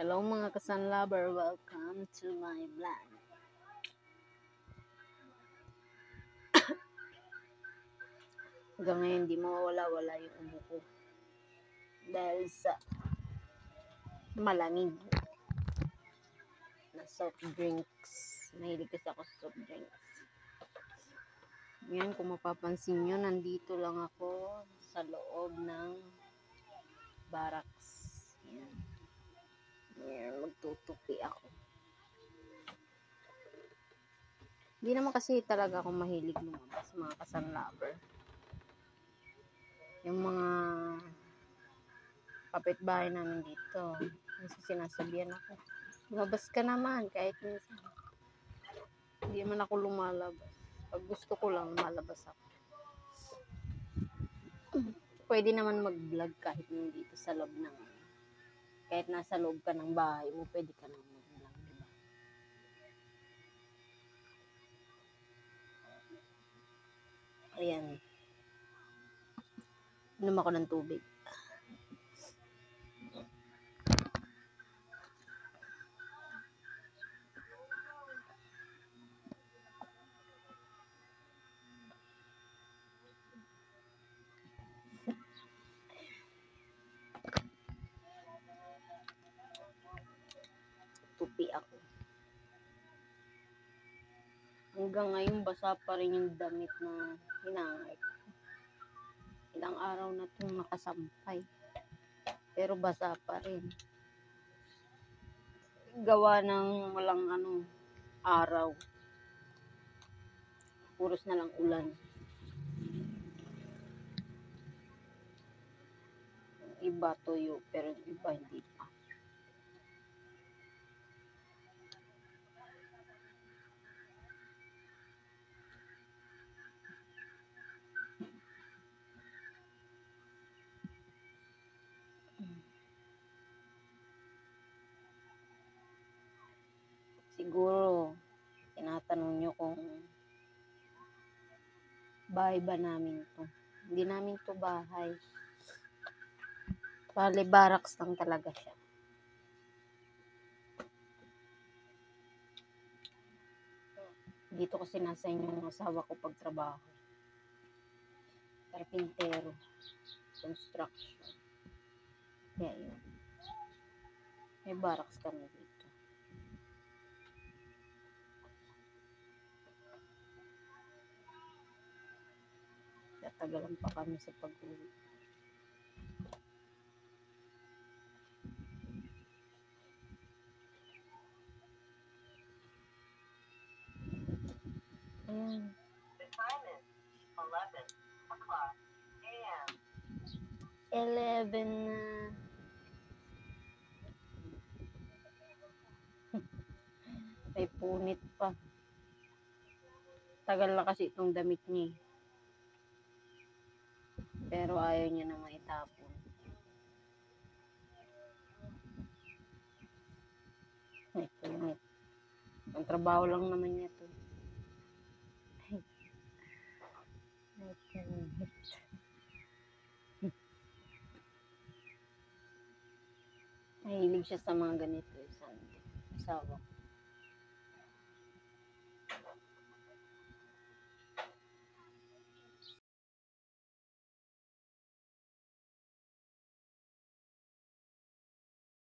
Hello mga kasan lover, welcome to my vlog. Hanggang ngayon di mawawala-wala yung ubo ko dahil sa malamig na soft drinks. Mahilig kasi ako sa soft drinks. Ngayon kung mapapansin nyo, nandito lang ako sa loob ng barracks. Yan. Ngayon magtutupi ako. Hindi naman kasi talaga ako mahilig lumabas mga kasan lover. Yung mga kapitbahay namin dito, kasi sinasabihan ako, lumabas ka naman kahit minsan. Hindi man ako lumalabas. Pag gusto ko lang, malabas ako. Pwede naman mag-vlog kahit dito sa loob ng, kahit nasa loob ka ng bahay mo, pwede ka naman mag-vlog, diba? Ayan. Inom ako ng tubig. Tupi ako. Hanggang ngayon, basa pa rin yung damit na hinangay ko. Ilang araw na itong nakasampay. Pero basa pa rin. Gawa ng walang araw. Puros na lang ulan. Iba tuyo, pero iba hindi pa. Siguro, tinatanong nyo kung bahay ba namin to. Hindi namin to bahay. Bale, barracks lang talaga siya. Dito kasi nasa inyong asawa ko pagtrabaho. Carpintero. Construction. Kaya yun. May barracks kami dito. Tatagalan pa kami sa pag-uwi. Ayan. The time is 11 o'clock a.m. 11 na. May punit pa. Tagal na kasi itong damit niya. Pero ayaw niya na maitapon. May punit. Ang trabaho lang naman niya to. May punit. Mahilig siya sa mga ganito. Asawa ko.